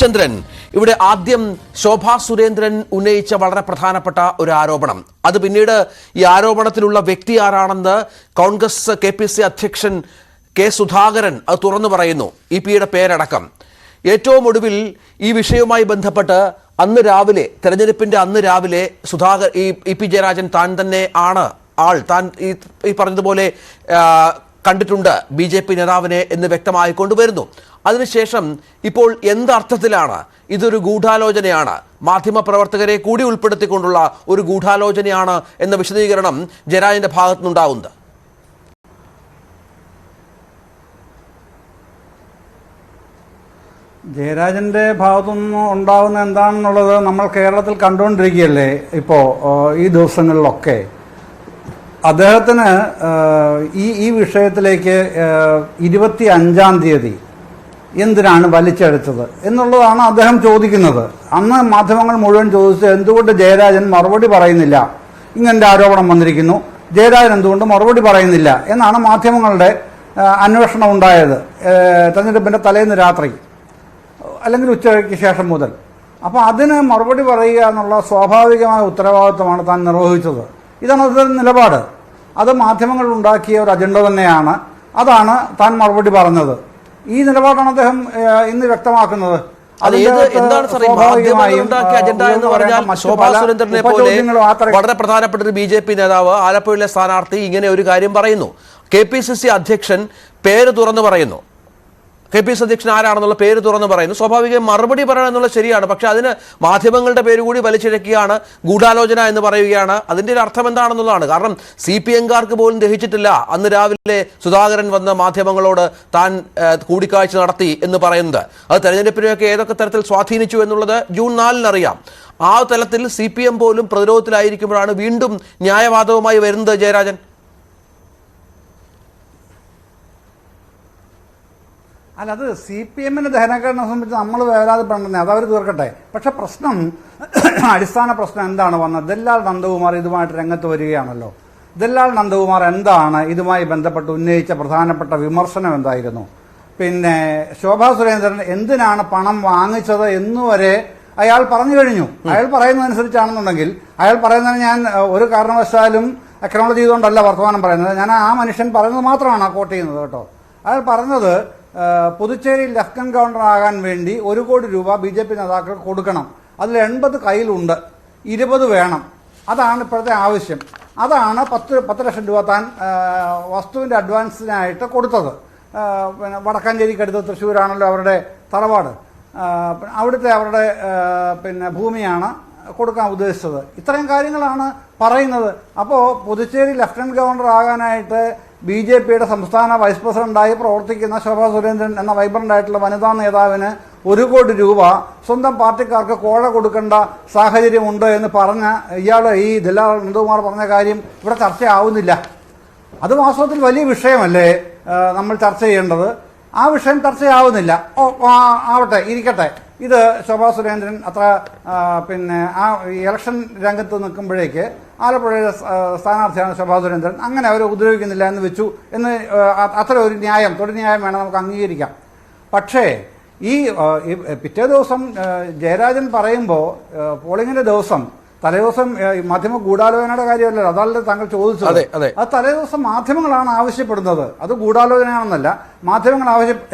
രവിചന്ദ്രൻ, ഇവിടെ ആദ്യം ശോഭാ സുരേന്ദ്രൻ ഉന്നയിച്ച വളരെ പ്രധാനപ്പെട്ട ഒരു ആരോപണം, അത് പിന്നീട് ഈ ആരോപണത്തിലുള്ള വ്യക്തി ആരാണെന്ന് കോൺഗ്രസ് KPC അധ്യക്ഷൻ കെ സുധാകരൻ അത് തുറന്നു പറയുന്നു, EP-യുടെ പേരടക്കം. ഏറ്റവും ഒടുവിൽ ഈ വിഷയവുമായി ബന്ധപ്പെട്ട് അന്ന് രാവിലെ, തെരഞ്ഞെടുപ്പിന്റെ അന്ന് രാവിലെ EP ജയരാജൻ താൻ തന്നെ ആണ് ആൾ, താൻ ഈ പറഞ്ഞതുപോലെ കണ്ടിട്ടുണ്ട് BJP നേതാവിനെ എന്ന് വ്യക്തമായി കൊണ്ടുവരുന്നു. അതിനുശേഷം ഇപ്പോൾ എന്തർത്ഥത്തിലാണ് ഇതൊരു ഗൂഢാലോചനയാണ്, മാധ്യമപ്രവർത്തകരെ കൂടി ഉൾപ്പെടുത്തിക്കൊണ്ടുള്ള ഒരു ഗൂഢാലോചനയാണ് എന്ന വിശദീകരണം ജയരാജന്റെ ഭാഗത്തുനിന്നുണ്ടാവുന്നത്? ജയരാജന്റെ ഭാഗത്തുനിന്ന് ഉണ്ടാകുന്ന എന്താണെന്നുള്ളത് നമ്മൾ കേരളത്തിൽ കണ്ടുകൊണ്ടിരിക്കുകയല്ലേ ഇപ്പോൾ ഈ ദിവസങ്ങളിലൊക്കെ. അദ്ദേഹത്തിന് ഈ വിഷയത്തിലേക്ക് 25-ാം തീയതി എന്തിനാണ് വലിച്ചെടുത്തത് എന്നുള്ളതാണ് അദ്ദേഹം ചോദിക്കുന്നത്. അന്ന് മാധ്യമങ്ങൾ മുഴുവൻ ചോദിച്ചത് എന്തുകൊണ്ട് ജയരാജൻ മറുപടി പറയുന്നില്ല, ഇങ്ങനത്തെ ആരോപണം വന്നിരിക്കുന്നു, ജയരാജൻ എന്തുകൊണ്ട് മറുപടി പറയുന്നില്ല എന്നാണ് മാധ്യമങ്ങളുടെ അന്വേഷണം ഉണ്ടായത് തെരഞ്ഞെടുപ്പിൻ്റെ തലേന്ന് രാത്രി അല്ലെങ്കിൽ ഉച്ചയ്ക്ക് ശേഷം മുതൽ. അപ്പോൾ അതിന് മറുപടി പറയുക എന്നുള്ള സ്വാഭാവികമായ ഉത്തരവാദിത്വമാണ് താൻ നിർവഹിച്ചത്. ഇതാണ് അതിൻ്റെ നിലപാട്. അത് മാധ്യമങ്ങൾ ഉണ്ടാക്കിയ ഒരു അജണ്ട തന്നെയാണ്. അതാണ് താൻ മറുപടി പറഞ്ഞത്. ഈ നിലപാടാണ് അദ്ദേഹം ഇന്ന് വ്യക്തമാക്കുന്നത്. വളരെ പ്രധാനപ്പെട്ട ഒരു BJP നേതാവ്, ആലപ്പുഴയിലെ സ്ഥാനാർത്ഥി ഇങ്ങനെ ഒരു കാര്യം പറയുന്നു. KPCC അധ്യക്ഷൻ പേര് തുറന്നു പറയുന്നു, KPCC അധ്യക്ഷൻ ആരാണെന്നുള്ള പേര് തുറന്ന് പറയുന്നു. സ്വാഭാവികം മറുപടി പറയണം എന്നുള്ളത് ശരിയാണ്, പക്ഷെ അതിന് മാധ്യമങ്ങളുടെ പേര് കൂടി വലിച്ചിഴക്കുകയാണ്, ഗൂഢാലോചന എന്ന് പറയുകയാണ്. അതിൻ്റെ ഒരു അർത്ഥം എന്താണെന്നുള്ളതാണ്. കാരണം CPM-കാർക്ക് പോലും ദഹിച്ചിട്ടില്ല അന്ന് രാവിലെ സുധാകരൻ വന്ന് മാധ്യമങ്ങളോട് താൻ കൂടിക്കാഴ്ച നടത്തി എന്ന് പറയുന്നത്. അത് തെരഞ്ഞെടുപ്പിനെയൊക്കെ ഏതൊക്കെ തരത്തിൽ സ്വാധീനിച്ചു എന്നുള്ളത് ജൂൺ 4-ന് അറിയാം. ആ തലത്തിൽ CPM പോലും പ്രതിരോധത്തിലായിരിക്കുമ്പോഴാണ് വീണ്ടും ന്യായവാദവുമായി വരുന്നത് ജയരാജൻ. അല്ല, അത് CPM-ന്റെ ദഹനകരണത്തെ സംബന്ധിച്ച് നമ്മൾ വേവലാതിപ്പെടേണ്ടത്, അതവർ തീർക്കട്ടെ. പക്ഷെ പ്രശ്നം, അടിസ്ഥാന പ്രശ്നം എന്താണ് വന്നത്? ദല്ലാൽ നന്ദകുമാർ ഇതുമായിട്ട് രംഗത്ത് വരികയാണല്ലോ. ദല്ലാൽ നന്ദകുമാർ എന്താണ് ഇതുമായി ബന്ധപ്പെട്ട് ഉന്നയിച്ച പ്രധാനപ്പെട്ട വിമർശനം എന്തായിരുന്നു? പിന്നെ ശോഭാ സുരേന്ദ്രൻ എന്തിനാണ് പണം വാങ്ങിച്ചത് എന്നുവരെ അയാൾ പറഞ്ഞു കഴിഞ്ഞു. അയാൾ പറയുന്നതനുസരിച്ചാണെന്നുണ്ടെങ്കിൽ, അയാൾ പറയുന്നതിന് ഞാൻ ഒരു കാരണവശാലും അക്നോളജ് ചെയ്തുകൊണ്ടല്ല വർത്തമാനം പറയുന്നത്, ഞാൻ ആ മനുഷ്യൻ പറയുന്നത് മാത്രമാണ് കോട്ട് ചെയ്യുന്നത് കേട്ടോ. അയാൾ പറഞ്ഞത് പുതുച്ചേരി ലഫ്റ്റനന്റ് ഗവർണർ ആകാൻ വേണ്ടി 1 കോടി രൂപ BJP നേതാക്കൾ കൊടുക്കണം, അതിൽ 80 കയ്യിലുണ്ട്, 20 വേണം, അതാണ് ഇപ്പോഴത്തെ ആവശ്യം. അതാണ് 10 ലക്ഷം രൂപ താൻ വസ്തുവിൻ്റെ അഡ്വാൻസിനായിട്ട് കൊടുത്തത്. പിന്നെ വടക്കാഞ്ചേരിക്കടുത്ത് തൃശ്ശൂരാണല്ലോ അവരുടെ തറവാട്, അവിടുത്തെ അവരുടെ പിന്നെ ഭൂമിയാണ് കൊടുക്കാൻ ഉദ്ദേശിച്ചത്. ഇത്രയും കാര്യങ്ങളാണ് പറയുന്നത്. അപ്പോൾ പുതുച്ചേരി ലഫ്റ്റനന്റ് ഗവർണർ ആകാനായിട്ട് BJP-യുടെ സംസ്ഥാന വൈസ് പ്രസിഡന്റായി പ്രവർത്തിക്കുന്ന ശോഭാ സുരേന്ദ്രൻ എന്ന വൈബ്രന്റ് ആയിട്ടുള്ള വനിതാ നേതാവിന് 1 കോടി രൂപ സ്വന്തം പാർട്ടിക്കാർക്ക് കോഴ കൊടുക്കേണ്ട സാഹചര്യമുണ്ട് എന്ന് പറഞ്ഞ ഈ ദല്ലാൽ നന്ദകുമാർ പറഞ്ഞ കാര്യം ഇവിടെ ചർച്ചയാവുന്നില്ല. അത് വാസ്തവത്തിൽ വലിയ വിഷയമല്ലേ നമ്മൾ ചർച്ച ചെയ്യേണ്ടത്? ആ വിഷയം ചർച്ചയാവുന്നില്ല. ആവട്ടെ, ഇരിക്കട്ടെ. ഇത് ശോഭാ സുരേന്ദ്രൻ അത്ര പിന്നെ ആ ഇലക്ഷൻ രംഗത്ത് നിൽക്കുമ്പോഴേക്ക് ആലപ്പുഴയിലെ സ്ഥാനാർത്ഥിയാണ് ശോഭാ സുരേന്ദ്രൻ, അങ്ങനെ അവരെ ഉപദ്രവിക്കുന്നില്ല എന്ന് വെച്ചു എന്ന് അത്ര ഒരു ന്യായം, തൊഴിൽ ന്യായം വേണം നമുക്ക് അംഗീകരിക്കാം. പക്ഷേ ഈ പിറ്റേ ദിവസം ജയരാജൻ പറയുമ്പോൾ പോളിംഗിന്റെ ദിവസം തലേദിവസം മാധ്യമ ഗൂഢാലോചനയുടെ കാര്യമല്ലല്ലോ, അതല്ലേ താങ്കൾ ചോദിച്ചത്. അത് തലേദിവസം മാധ്യമങ്ങളാണ് ആവശ്യപ്പെടുന്നത്, അത് ഗൂഢാലോചനയാണെന്നല്ല. മാധ്യമങ്ങൾ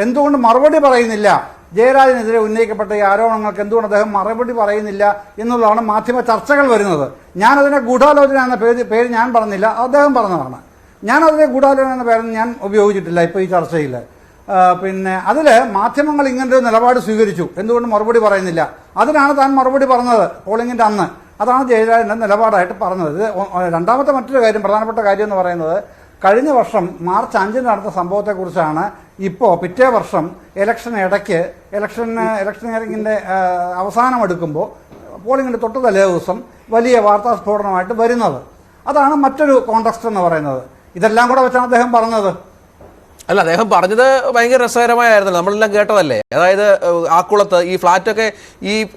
എന്തുകൊണ്ട് മറുപടി പറയുന്നില്ല, ജയരാജനെതിരെ ഉന്നയിക്കപ്പെട്ട ഈ ആരോപണങ്ങൾക്ക് എന്തുകൊണ്ട് അദ്ദേഹം മറുപടി പറയുന്നില്ല എന്നുള്ളതാണ് മാധ്യമ ചർച്ചകൾ വരുന്നത്. ഞാനതിനെ ഗൂഢാലോചന എന്ന പേര് ഞാൻ പറഞ്ഞില്ല, അദ്ദേഹം പറഞ്ഞതാണ്. ഞാനതിനെ ഗൂഢാലോചന എന്ന പേരൊന്നും ഞാൻ ഉപയോഗിച്ചിട്ടില്ല ഇപ്പോൾ ഈ ചർച്ചയിൽ. പിന്നെ അതിൽ മാധ്യമങ്ങൾ ഇങ്ങനൊരു നിലപാട് സ്വീകരിച്ചു, എന്തുകൊണ്ട് മറുപടി പറയുന്നില്ല, അതിനാണ് താൻ മറുപടി പറഞ്ഞത് പോളിംഗിൻ്റെ അന്ന്. അതാണ് ജയരാജൻ്റെ നിലപാടായിട്ട് പറഞ്ഞത്. രണ്ടാമത്തെ മറ്റൊരു കാര്യം, പ്രധാനപ്പെട്ട കാര്യം എന്ന് പറയുന്നത്, കഴിഞ്ഞ വർഷം മാർച്ച് 5-ന് നടന്ന സംഭവത്തെക്കുറിച്ചാണ് ഇപ്പോൾ പിറ്റേ വർഷം ഇടയ്ക്ക് ഇലക്ഷനിങ്ങിൻ്റെ അവസാനം എടുക്കുമ്പോൾ പോളിംഗിൻ്റെ തൊട്ട് തലേ ദിവസം വലിയ വാർത്താ സ്ഫോടനമായിട്ട് വരുന്നത്. അതാണ് മറ്റൊരു കോണ്ടെക്സ്റ്റ് എന്ന് പറയുന്നത്. ഇതെല്ലാം കൂടെ വെച്ചാണ് അദ്ദേഹം പറഞ്ഞത്. അല്ല, അദ്ദേഹം പറഞ്ഞത് ഭയങ്കര രസകരമായിരുന്നു, നമ്മളെല്ലാം കേട്ടതല്ലേ. അതായത് ആക്കുളത്ത് ഈ ഫ്ലാറ്റൊക്കെ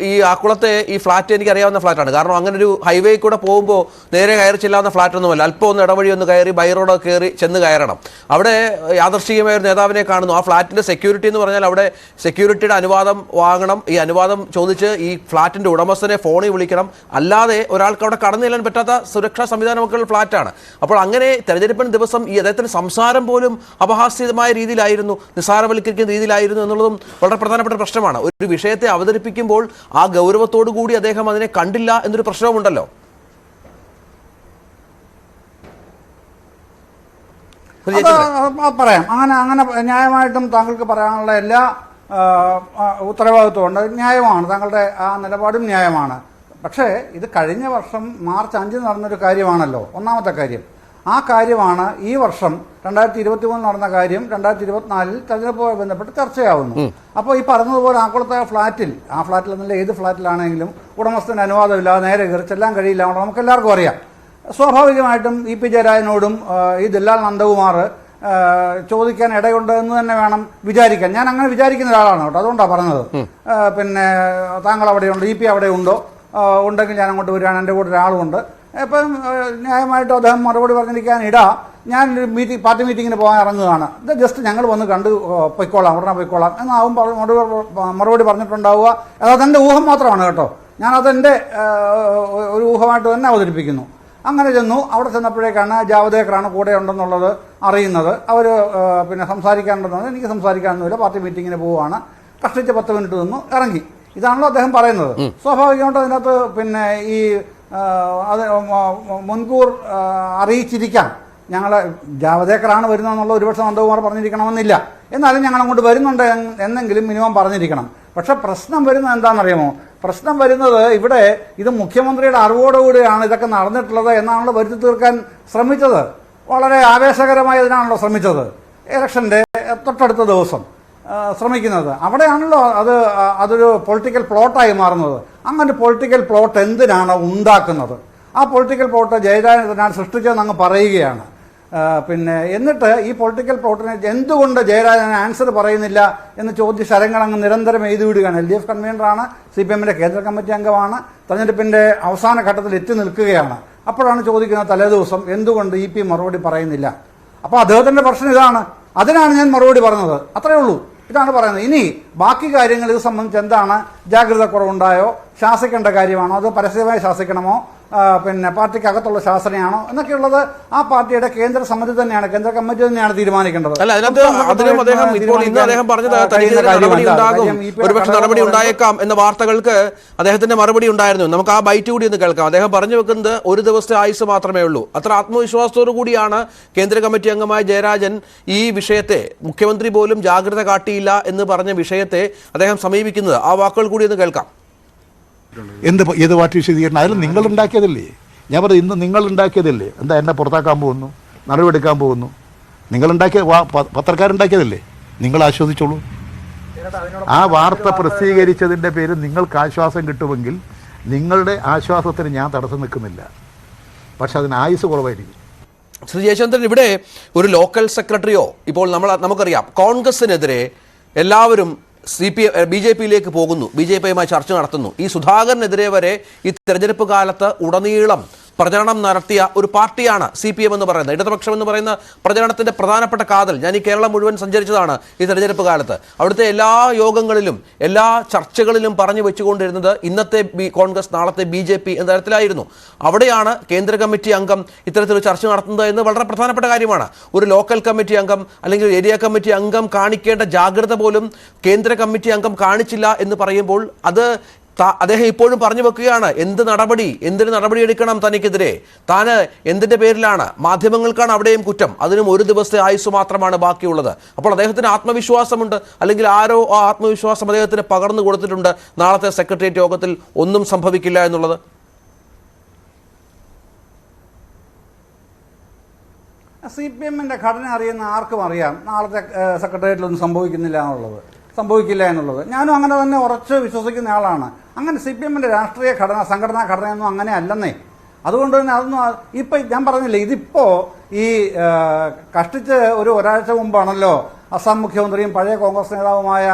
ഈ ആക്കുളത്തെ ഈ ഫ്ലാറ്റ് എനിക്ക് അറിയാവുന്ന ഫ്ലാറ്റാണ്. കാരണം അങ്ങനെ ഒരു ഹൈവേ കൂടെ പോകുമ്പോൾ നേരെ കയറി ചെല്ലാവുന്ന ഫ്ലാറ്റൊന്നുമല്ല. അല്പം ഒന്ന് ഇടവഴി ഒന്ന് കയറി ബൈ റോഡ് കയറി ചെന്ന് കയറണം. അവിടെ യാദർശികമായ ഒരു നേതാവിനെ കാണുന്നു. ആ ഫ്ലാറ്റിന്റെ സെക്യൂരിറ്റി എന്ന് പറഞ്ഞാൽ അവിടെ സെക്യൂരിറ്റിയുടെ അനുവാദം വാങ്ങണം. ഈ അനുവാദം ചോദിച്ച് ഈ ഫ്ലാറ്റിന്റെ ഉടമസ്ഥനെ ഫോണിൽ വിളിക്കണം. അല്ലാതെ ഒരാൾക്ക് അവിടെ കടന്നു ചെല്ലാൻ പറ്റാത്ത സുരക്ഷാ സംവിധാനമൊക്കെയുള്ള ഫ്ലാറ്റാണ്. അപ്പോൾ അങ്ങനെ തെരഞ്ഞെടുപ്പിന് ദിവസം ഈ അദ്ദേഹത്തിന്റെ സംസാരം പോലും അപഹാസ്യമായ രീതിയിലായിരുന്നു, നിസ്സാരവൽക്കരിക്കുന്ന രീതിയിലായിരുന്നു എന്നുള്ളതും വളരെ പ്രധാനപ്പെട്ട പ്രശ്നമാണ്. ഒരു വിഷയത്തെ അവതരിപ്പിക്കുമ്പോൾ ആ ഗൗരവത്തോടു കൂടി അദ്ദേഹം അതിനെ കണ്ടില്ല എന്നൊരു പ്രശ്നവുമുണ്ടല്ലോ. പറയാം, അങ്ങനെ ന്യായമായിട്ടും താങ്കൾക്ക് പറയാനുള്ള എല്ലാ ഉത്തരവാദിത്വം ഉണ്ട്. ന്യായമാണ്, താങ്കളുടെ ആ നിലപാടും ന്യായമാണ്. പക്ഷേ ഇത് കഴിഞ്ഞ വർഷം മാർച്ച് 5 നടന്നൊരു കാര്യമാണല്ലോ, ഒന്നാമത്തെ കാര്യം. ആ കാര്യമാണ് ഈ വർഷം 2023 നടന്ന കാര്യം 2024 തെരഞ്ഞെടുപ്പുമായി ബന്ധപ്പെട്ട് ചർച്ചയാവുന്നു. അപ്പോൾ ഈ പറഞ്ഞതുപോലെ ആക്കുളത്തെ ആ ഫ്ലാറ്റിൽ എന്നല്ല ഏത് ഫ്ലാറ്റിലാണെങ്കിലും ഉടമസ്ഥന് അനുവാദമില്ലാതെ നേരെ കയറി ചെല്ലാൻ കഴിയില്ല, നമുക്ക് എല്ലാവർക്കും അറിയാം. സ്വാഭാവികമായിട്ടും ഇ.പി. ജയരാജനോടും ഈ ദല്ലാൽ നന്ദകുമാർ ചോദിക്കാൻ ഇടയുണ്ട് എന്ന് തന്നെ വേണം വിചാരിക്കാൻ. ഞാൻ അങ്ങനെ വിചാരിക്കുന്ന ഒരാളാണ് കേട്ടോ, അതുകൊണ്ടാണ് പറഞ്ഞത്. പിന്നെ താങ്കൾ അവിടെയുണ്ട്, ഇ.പി. അവിടെ ഉണ്ടോ, ഉണ്ടെങ്കിൽ ഞാൻ അങ്ങോട്ട് വരികയാണ്, എൻ്റെ കൂടെ ഒരാളുമുണ്ട്. ഇപ്പം ന്യായമായിട്ടും അദ്ദേഹം മറുപടി പറഞ്ഞിരിക്കാൻ ഞാൻ പാർട്ടി മീറ്റിങ്ങിന് പോകാൻ ഇറങ്ങുകയാണ്, ഇത് ജസ്റ്റ് ഞങ്ങൾ വന്ന് കണ്ട് പൊയ്ക്കോളാം, ഉടനെ പൊയ്ക്കോളാം എന്നാവും മറുപടി പറഞ്ഞിട്ടുണ്ടാവുക. അതെൻ്റെ ഊഹം മാത്രമാണ് കേട്ടോ, ഞാനതെൻ്റെ ഒരു ഊഹമായിട്ട് തന്നെ അവതരിപ്പിക്കുന്നു. അങ്ങനെ ചെന്നു. അവിടെ ചെന്നപ്പോഴേക്കാണ് ജാവദേക്കറാണ് കൂടെ ഉണ്ടെന്നുള്ളത് അറിയുന്നത്. അവർ പിന്നെ സംസാരിക്കാനുണ്ടെന്നത്, എനിക്ക് സംസാരിക്കാനൊന്നുമില്ല, പാർട്ടി മീറ്റിങ്ങിന് പോവുകയാണ്, കഷ്ടിച്ച് 10 മിനിറ്റ് നിന്നു ഇറങ്ങി. ഇതാണല്ലോ അദ്ദേഹം പറയുന്നത്. സ്വാഭാവികമായിട്ടും അതിനകത്ത് പിന്നെ ഈ അത് മുൻകൂർ അറിയിച്ചിരിക്കാം, ഞങ്ങൾ ജാവദേക്കറാണ് വരുന്നതെന്നുള്ള ഒരുപക്ഷെ നന്ദകുമാർ പറഞ്ഞിരിക്കണമെന്നില്ല, എന്നാലും ഞങ്ങൾ അങ്ങോട്ട് വരുന്നുണ്ട് എന്നെങ്കിലും മിനിമം പറഞ്ഞിരിക്കണം. പക്ഷെ പ്രശ്നം വരുന്നത് എന്താണെന്നറിയാമോ? പ്രശ്നം വരുന്നത് ഇവിടെ ഇത് മുഖ്യമന്ത്രിയുടെ അറിവോടുകൂടിയാണ് ഇതൊക്കെ നടന്നിട്ടുള്ളത് എന്നാണല്ലോ വരുത്തി തീർക്കാൻ ശ്രമിച്ചത്. വളരെ ആവേശകരമായി അതിനാണല്ലോ ശ്രമിച്ചത്, ഇലക്ഷൻ്റെ തൊട്ടടുത്ത ദിവസം ശ്രമിക്കുന്നത്. അവിടെയാണല്ലോ അതൊരു പൊളിറ്റിക്കൽ പ്ലോട്ടായി മാറുന്നത്. അങ്ങനെ പൊളിറ്റിക്കൽ പ്ലോട്ട് എന്തിനാണ് ഉണ്ടാക്കുന്നത്? ആ പൊളിറ്റിക്കൽ പ്ലോട്ട് ജയരാജൻ സൃഷ്ടിച്ചതെന്ന് അങ്ങ് പറയുകയാണ്. പിന്നെ എന്നിട്ട് ഈ പൊളിറ്റിക്കൽ പ്ലോട്ടിനെ എന്തുകൊണ്ട് ജയരാജൻ ആൻസർ പറയുന്നില്ല എന്ന് ചോദ്യ ശരങ്ങൾ അങ്ങ് നിരന്തരം എഴുതി വിടുകയാണ്. LDF കൺവീനറാണ്, CPM-ന്റെ കേന്ദ്ര കമ്മിറ്റി അംഗമാണ്, തെരഞ്ഞെടുപ്പിൻ്റെ അവസാന ഘട്ടത്തിൽ എത്തി നിൽക്കുകയാണ്. അപ്പോഴാണ് ചോദിക്കുന്നത് തലേദിവസം എന്തുകൊണ്ട് ഇ.പി. മറുപടി പറയുന്നില്ല. അപ്പോൾ അദ്ദേഹത്തിൻ്റെ പ്രശ്നം ഇതാണ്, അതിനാണ് ഞാൻ മറുപടി പറഞ്ഞത്, അത്രയേ ഉള്ളൂ. ഇതാണ് പറയുന്നത്. ഇനി ബാക്കി കാര്യങ്ങൾ ഇത് സംബന്ധിച്ച് എന്താണ്, ജാഗ്രത കുറവുണ്ടായോ, ശാസിക്കേണ്ട കാര്യമാണോ, അത് പരസ്യമായി ശാസിക്കണമോ, പിന്നെ പാർട്ടിക്കകത്തുള്ള ശാസനയാണോ എന്നൊക്കെയുള്ളത് ആ പാർട്ടിയുടെ കേന്ദ്ര സമിതി തന്നെയാണ്, കേന്ദ്ര കമ്മിറ്റി തന്നെയാണ് തീരുമാനിക്കേണ്ടത്. അല്ല, അദ്ദേഹം പറഞ്ഞത് ഒരുപക്ഷെ നടപടി ഉണ്ടായേക്കാം എന്ന വാർത്തകൾക്ക് അദ്ദേഹത്തിന്റെ മറുപടി ഉണ്ടായിരുന്നു. നമുക്ക് ആ ബൈറ്റ് കൂടി ഒന്ന് കേൾക്കാം. അദ്ദേഹം പറഞ്ഞു വെക്കുന്നത് ഒരു ദിവസത്തെ ആയുസ് മാത്രമേ ഉള്ളൂ. അത്ര ആത്മവിശ്വാസത്തോടു കൂടിയാണ് കേന്ദ്ര കമ്മിറ്റി അംഗമായ ജയരാജൻ ഈ വിഷയത്തെ, മുഖ്യമന്ത്രി പോലും ജാഗ്രത കാട്ടിയില്ല എന്ന് പറഞ്ഞ വിഷയത്തെ അദ്ദേഹം സമീപിക്കുന്നത്. ആ വാക്കുകൾ കൂടി ഒന്ന് കേൾക്കാം. ഏത് പാർട്ടി വിശദീകരണം? അതിൽ നിങ്ങൾ ഉണ്ടാക്കിയതല്ലേ? ഞാൻ പറഞ്ഞു, ഇന്ന് നിങ്ങൾ ഉണ്ടാക്കിയതല്ലേ? എന്താ എന്നെ പുറത്താക്കാൻ പോകുന്നു, നടപടിയെടുക്കാൻ പോകുന്നു? നിങ്ങളുണ്ടാക്കിയ പത്രക്കാരുണ്ടാക്കിയതല്ലേ? നിങ്ങൾ ആശ്വസിച്ചോളൂ. ആ വാർത്ത പ്രസിദ്ധീകരിച്ചതിൻ്റെ പേരിൽ നിങ്ങൾക്ക് ആശ്വാസം കിട്ടുമെങ്കിൽ നിങ്ങളുടെ ആശ്വാസത്തിന് ഞാൻ തടസ്സം നിൽക്കുന്നില്ല. പക്ഷെ അതിന് ആയുസ് കുറവായിരിക്കും. ശ്രീ ജയചന്ദ്രൻ, ഇവിടെ ഒരു ലോക്കൽ സെക്രട്ടറിയോ, ഇപ്പോൾ നമുക്കറിയാം കോൺഗ്രസിനെതിരെ എല്ലാവരും BJP-യിലേക്ക് പോകുന്നു, BJP-യുമായി ചർച്ച നടത്തുന്നു. ഈ സുധാകരനെതിരെ വരെ ഈ തെരഞ്ഞെടുപ്പ് കാലത്ത് ഉടനീളം പ്രചരണം നടത്തിയ ഒരു പാർട്ടിയാണ് CPM എന്ന് പറയുന്നത്. ഇടതുപക്ഷം എന്ന് പറയുന്ന പ്രചരണത്തിന്റെ പ്രധാനപ്പെട്ട കാതൽ. ഞാൻ ഈ കേരളം മുഴുവൻ സഞ്ചരിച്ചതാണ് ഈ തെരഞ്ഞെടുപ്പ് കാലത്ത്. അവിടുത്തെ എല്ലാ യോഗങ്ങളിലും എല്ലാ ചർച്ചകളിലും പറഞ്ഞു വെച്ചുകൊണ്ടിരുന്നത് ഇന്നത്തെ കോൺഗ്രസ്, നാളത്തെ BJP എന്ന തരത്തിലായിരുന്നു. അവിടെയാണ് കേന്ദ്ര കമ്മിറ്റി അംഗം ഇത്തരത്തിലൊരു ചർച്ച നടത്തുന്നത് എന്ന് വളരെ പ്രധാനപ്പെട്ട കാര്യമാണ്. ഒരു ലോക്കൽ കമ്മിറ്റി അംഗം അല്ലെങ്കിൽ ഏരിയ കമ്മിറ്റി അംഗം കാണിക്കേണ്ട ജാഗ്രത പോലും കേന്ദ്ര കമ്മിറ്റി അംഗം കാണിച്ചില്ല എന്ന് പറയുമ്പോൾ അത് അദ്ദേഹം ഇപ്പോഴും പറഞ്ഞു വെക്കുകയാണ്, എന്തിന് നടപടിയെടുക്കണം തനിക്കെതിരെ, താന് എന്തിന്റെ പേരിലാണ്, മാധ്യമങ്ങൾക്കാണ് അവിടെയും കുറ്റം, അതിനും ഒരു ദിവസത്തെ ആയുസ് മാത്രമാണ് ബാക്കിയുള്ളത്. അപ്പോൾ അദ്ദേഹത്തിന് ആത്മവിശ്വാസമുണ്ട്, അല്ലെങ്കിൽ ആരോ ആ ആത്മവിശ്വാസം അദ്ദേഹത്തിന് പകർന്നു കൊടുത്തിട്ടുണ്ട്, നാളത്തെ സെക്രട്ടേറിയറ്റ് യോഗത്തിൽ ഒന്നും സംഭവിക്കില്ല എന്നുള്ളത്. CPM-ന്റെ ഘടന അറിയുന്ന ആർക്കും അറിയാം നാളത്തെ സെക്രട്ടേറിയറ്റിലൊന്നും സംഭവിക്കില്ല എന്നുള്ളത്. ഞാനും അങ്ങനെ തന്നെ ഉറച്ച് വിശ്വസിക്കുന്ന ആളാണ്. അങ്ങനെ CPM-ന്റെ രാഷ്ട്രീയ ഘടന, സംഘടനാ ഘടനയൊന്നും അങ്ങനെ അല്ലെന്നേ. അതുകൊണ്ട് തന്നെ അതൊന്നും ഇപ്പൊ ഞാൻ പറഞ്ഞില്ലേ, ഇതിപ്പോ ഈ കഷ്ടിച്ച് ഒരാഴ്ച മുമ്പാണല്ലോ അസം മുഖ്യമന്ത്രിയും പഴയ കോൺഗ്രസ് നേതാവുമായ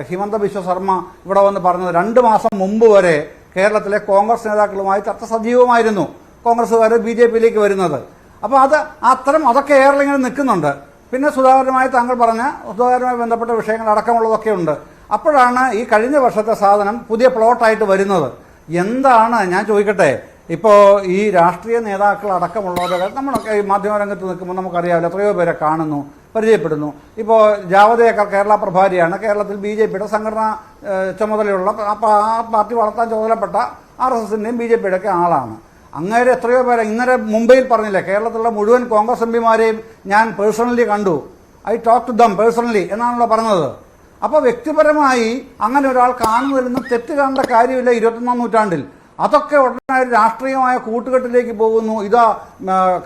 ഹിമന്ത ബിശ്വ ശർമ്മ ഇവിടെ വന്ന് പറഞ്ഞത് 2 മാസം മുമ്പ് വരെ കേരളത്തിലെ കോൺഗ്രസ് നേതാക്കളുമായി ചർച്ച സജീവമായിരുന്നു, കോൺഗ്രസ്സുകാർ BJP-യിലേക്ക് വരുന്നത്. അപ്പോൾ അതൊക്കെ ഏറെങ്ങനെ നിൽക്കുന്നുണ്ട്. പിന്നെ സുധാകരനുമായി താങ്കൾ പറഞ്ഞ സുധാകരനുമായി ബന്ധപ്പെട്ട വിഷയങ്ങൾ അടക്കമുള്ളതൊക്കെ ഉണ്ട്. അപ്പോഴാണ് ഈ കഴിഞ്ഞ വർഷത്തെ സാധനം പുതിയ പ്ലോട്ടായിട്ട് വരുന്നത്. എന്താണ് ഞാൻ ചോദിക്കട്ടെ, ഇപ്പോൾ ഈ രാഷ്ട്രീയ നേതാക്കൾ അടക്കമുള്ളവരൊക്കെ നമ്മളൊക്കെ ഈ മാധ്യമരംഗത്ത് നിൽക്കുമ്പോൾ നമുക്കറിയാമല്ലോ, എത്രയോ പേരെ കാണുന്നു, പരിചയപ്പെടുന്നു. ഇപ്പോൾ ജാവദേക്കർ കേരള പ്രഭാരിയാണ്, കേരളത്തിൽ BJP-യുടെ സംഘടനാ ചുമതലയുള്ള ആ പാർട്ടി വളർത്താൻ ചുമതലപ്പെട്ട RSSന്റെയും BJP-യുടെ ഒക്കെ ആളാണ്. അങ്ങേരെ എത്രയോ പേരെ ഇന്നലെ മുംബൈയിൽ പറഞ്ഞില്ലേ, കേരളത്തിലുള്ള മുഴുവൻ കോൺഗ്രസ് എംപിമാരെയും ഞാൻ പേഴ്സണലി കണ്ടു, I talk to them personally എന്നാണല്ലോ പറഞ്ഞത്. അപ്പോൾ വ്യക്തിപരമായി അങ്ങനെ ഒരാൾ കാണുന്നതിലൊന്നും തെറ്റ് കാണേണ്ട കാര്യമില്ല 21-ാം നൂറ്റാണ്ടിൽ. അതൊക്കെ ഉടനെ രാഷ്ട്രീയമായ കൂട്ടുകെട്ടിലേക്ക് പോകുന്നു. ഇതാ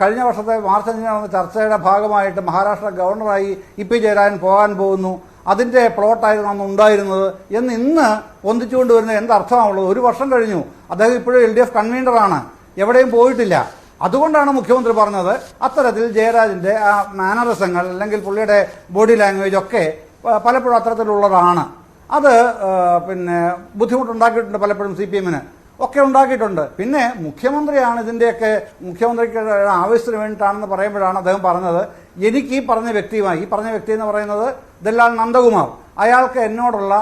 കഴിഞ്ഞ വർഷത്തെ മാർച്ച് 5 നടന്ന ചർച്ചയുടെ ഭാഗമായിട്ട് മഹാരാഷ്ട്ര ഗവർണറായി EP ജയരാജൻ പോകാൻ പോകുന്നു, അതിൻ്റെ പ്ലോട്ടായിരുന്നു അന്ന് ഉണ്ടായിരുന്നത് എന്ന് ഇന്ന് പൊന്തിച്ചുകൊണ്ട് വരുന്നത് എന്തർത്ഥമാണുള്ളത്? 1 വർഷം കഴിഞ്ഞു, അദ്ദേഹം ഇപ്പോഴും LDF കൺവീനറാണ്, എവിടെയും പോയിട്ടില്ല. അതുകൊണ്ടാണ് മുഖ്യമന്ത്രി പറഞ്ഞത് അത്തരത്തിൽ ജയരാജന്റെ ആ മാനറിസങ്ങൾ അല്ലെങ്കിൽ പുള്ളിയുടെ ബോഡി ലാംഗ്വേജ് ഒക്കെ പലപ്പോഴും അത്തരത്തിലുള്ളതാണ്. അത് പിന്നെ ബുദ്ധിമുട്ടുണ്ടാക്കിയിട്ടുണ്ട്, പലപ്പോഴും CPM-ന് ഒക്കെ ഉണ്ടാക്കിയിട്ടുണ്ട്. പിന്നെ മുഖ്യമന്ത്രിയാണ് ഇതിൻ്റെയൊക്കെ മുഖ്യമന്ത്രിക്ക് ആവശ്യത്തിന് വേണ്ടിയിട്ടാണെന്ന് പറയുമ്പോഴാണ് അദ്ദേഹം പറഞ്ഞത്, എനിക്ക് ഈ പറഞ്ഞ വ്യക്തി എന്ന് പറയുന്നത് ദല്ലാൽ നന്ദകുമാർ, അയാൾക്ക് എന്നോടുള്ള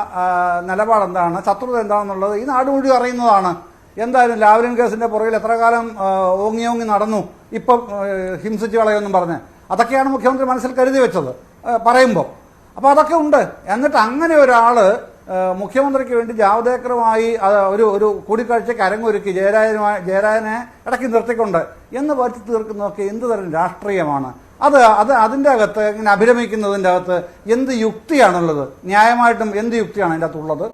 നിലപാട് എന്താണ്, ശത്രുത എന്താണെന്നുള്ളത് ഈ നാട് മുഴുവൻ അറിയുന്നതാണ്. എന്തായാലും ലാവ്ലിൻ കേസിന്റെ പുറകിൽ എത്ര കാലം ഓങ്ങി നടന്നു, ഇപ്പം ഹിംസിച്ച് കളയൊന്നും പറഞ്ഞ് അതൊക്കെയാണ് മുഖ്യമന്ത്രി മനസ്സിൽ കരുതി വെച്ചത് പറയുമ്പോൾ. അപ്പോൾ അതൊക്കെ ഉണ്ട്. എന്നിട്ട് അങ്ങനെ ഒരാൾ മുഖ്യമന്ത്രിക്ക് വേണ്ടി ജാവദേക്കറുമായി ഒരു കൂടിക്കാഴ്ചയ്ക്ക് അരങ്ങൊരുക്കി ജയരാജനെ ഇടയ്ക്ക് നിർത്തിക്കൊണ്ട് എന്ന് വരുത്തി തീർക്കുന്നതൊക്കെ എന്ത് തരം രാഷ്ട്രീയമാണ്? അതിൻ്റെ അകത്ത് ഇങ്ങനെ അഭിരമിക്കുന്നതിൻ്റെ അകത്ത് എന്ത് യുക്തിയാണുള്ളത്? ന്യായമായിട്ടും എന്ത് യുക്തിയാണ് അതിൻ്റെ അകത്തുള്ളത്?